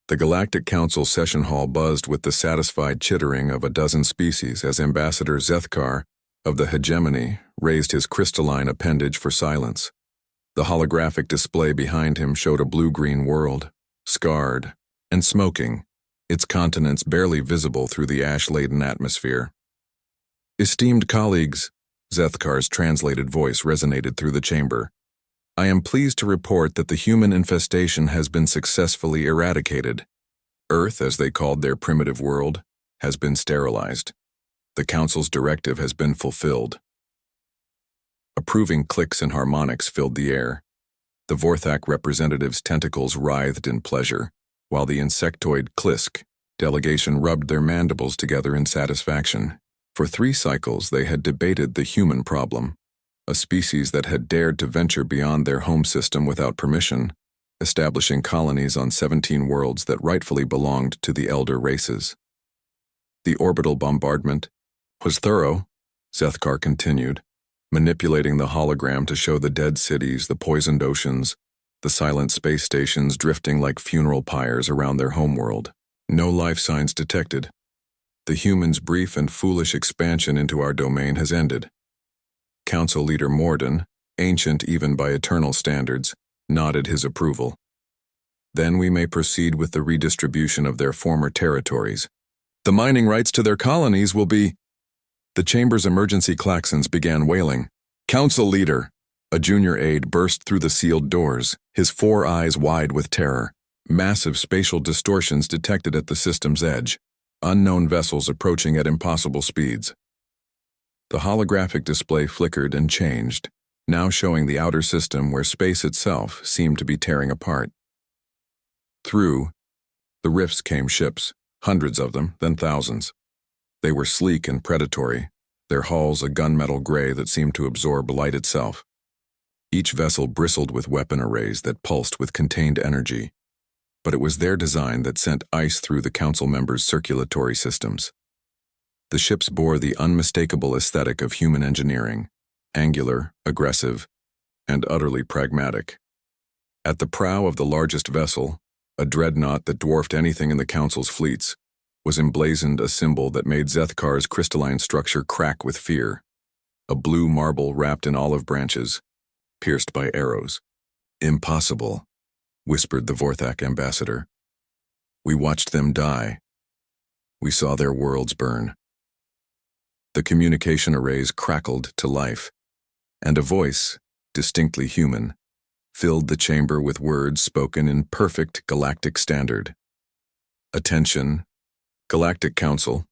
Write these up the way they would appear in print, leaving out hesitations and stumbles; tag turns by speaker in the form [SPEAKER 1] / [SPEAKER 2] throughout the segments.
[SPEAKER 1] The Galactic Council session hall buzzed with the satisfied chittering of a dozen species as Ambassador Zethkar of the Hegemony raised his crystalline appendage for silence. The holographic display behind him showed a blue-green world, scarred and smoking, its continents barely visible through the ash-laden atmosphere. Esteemed colleagues, Zethkar's translated voice resonated through the chamber. I am pleased to report that the human infestation has been successfully eradicated. Earth, as they called their primitive world, has been sterilized. The Council's directive has been fulfilled. Approving clicks and harmonics filled the air. The Vorthak representatives' tentacles writhed in pleasure, while the insectoid Klisk delegation rubbed their mandibles together in satisfaction. For 3 cycles they had debated the human problem, a species that had dared to venture beyond their home system without permission, establishing colonies on 17 worlds that rightfully belonged to the elder races. The orbital bombardment was thorough, Zethkar continued, manipulating the hologram to show the dead cities, the poisoned oceans, the silent space stations drifting like funeral pyres around their homeworld. No life signs detected. The humans' brief and foolish expansion into our domain has ended. Council Leader Morden, ancient even by eternal standards, nodded his approval. Then we may proceed with the redistribution of their former territories. The mining rights to their colonies will be... The chamber's emergency klaxons began wailing. Council Leader! A junior aide burst through the sealed doors, his 4 eyes wide with terror. Massive spatial distortions detected at the system's edge. Unknown vessels approaching at impossible speeds. The holographic display flickered and changed, now showing the outer system where space itself seemed to be tearing apart. Through the rifts came ships, hundreds of them, then thousands. They were sleek and predatory, their hulls a gunmetal gray that seemed to absorb light itself. Each vessel bristled with weapon arrays that pulsed with contained energy, but it was their design that sent ice through the council members' circulatory systems. The ships bore the unmistakable aesthetic of human engineering, angular, aggressive, and utterly pragmatic. At the prow of the largest vessel, a dreadnought that dwarfed anything in the council's fleets, was emblazoned a symbol that made Zethkar's crystalline structure crack with fear. A blue marble wrapped in olive branches, pierced by arrows. Impossible, whispered the Vorthak ambassador. We watched them die. We saw their worlds burn. The communication arrays crackled to life, and a voice, distinctly human, filled the chamber with words spoken in perfect galactic standard. Attention, Galactic Council.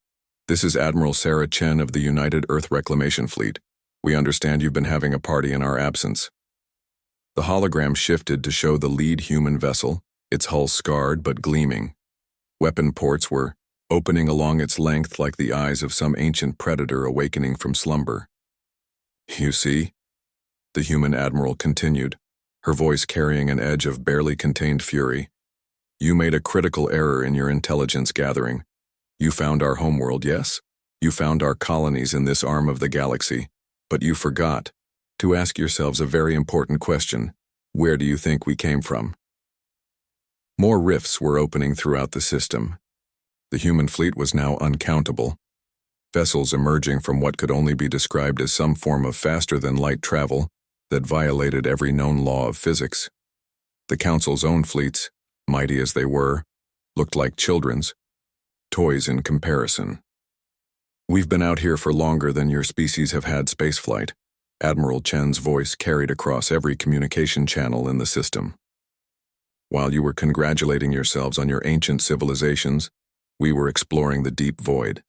[SPEAKER 1] This is Admiral Sarah Chen of the United Earth Reclamation Fleet. We understand you've been having a party in our absence. The hologram shifted to show the lead human vessel, its hull scarred but gleaming. Weapon ports were opening along its length like the eyes of some ancient predator awakening from slumber. You see, the human admiral continued, her voice carrying an edge of barely contained fury. You made a critical error in your intelligence gathering. You found our homeworld, yes? You found our colonies in this arm of the galaxy, but you forgot to ask yourselves a very important question. Where do you think we came from? More rifts were opening throughout the system. The human fleet was now uncountable, vessels emerging from what could only be described as some form of faster-than-light travel that violated every known law of physics. The Council's own fleets, mighty as they were, looked like children's, toys in comparison. We've been out here for longer than your species have had spaceflight. Admiral Chen's voice carried across every communication channel in the system. While you were congratulating yourselves on your ancient civilizations, we were exploring the deep void,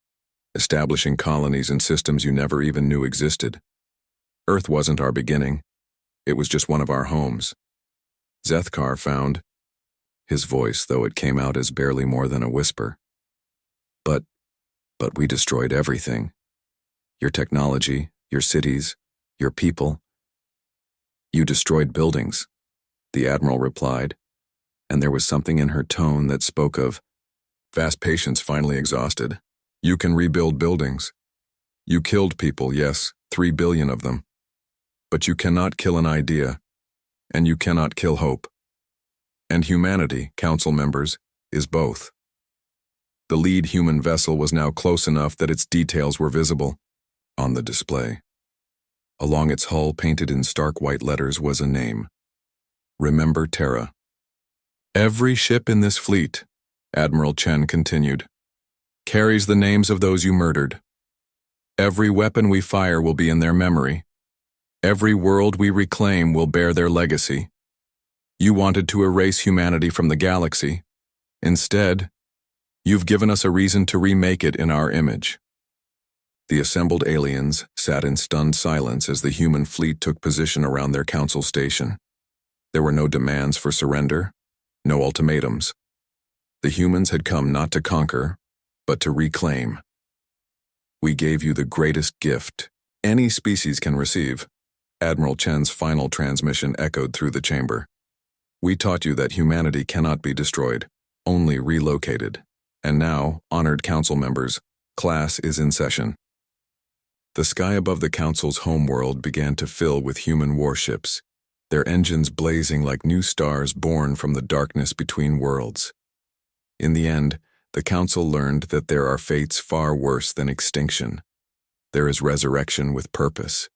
[SPEAKER 1] establishing colonies and systems you never even knew existed. Earth wasn't our beginning. It was just one of our homes. Zethkar found, his voice, though it came out as barely more than a whisper. But we destroyed everything. Your technology, your cities, your people. You destroyed buildings, the Admiral replied, and there was something in her tone that spoke of vast patience finally exhausted. You can rebuild buildings. You killed people, yes, 3 billion of them. But you cannot kill an idea, and you cannot kill hope. And humanity, council members, is both. The lead human vessel was now close enough that its details were visible on the display. Along its hull, painted in stark white letters, was a name. Remember Terra. Every ship in this fleet, Admiral Chen continued, carries the names of those you murdered. Every weapon we fire will be in their memory. Every world we reclaim will bear their legacy. You wanted to erase humanity from the galaxy. Instead, you've given us a reason to remake it in our image. The assembled aliens sat in stunned silence as the human fleet took position around their council station. There were no demands for surrender, no ultimatums. The humans had come not to conquer, but to reclaim. We gave you the greatest gift any species can receive. Admiral Chen's final transmission echoed through the chamber. We taught you that humanity cannot be destroyed, only relocated. And now, honored council members, class is in session. The sky above the council's homeworld began to fill with human warships, their engines blazing like new stars born from the darkness between worlds. In the end, the council learned that there are fates far worse than extinction. There is resurrection with purpose,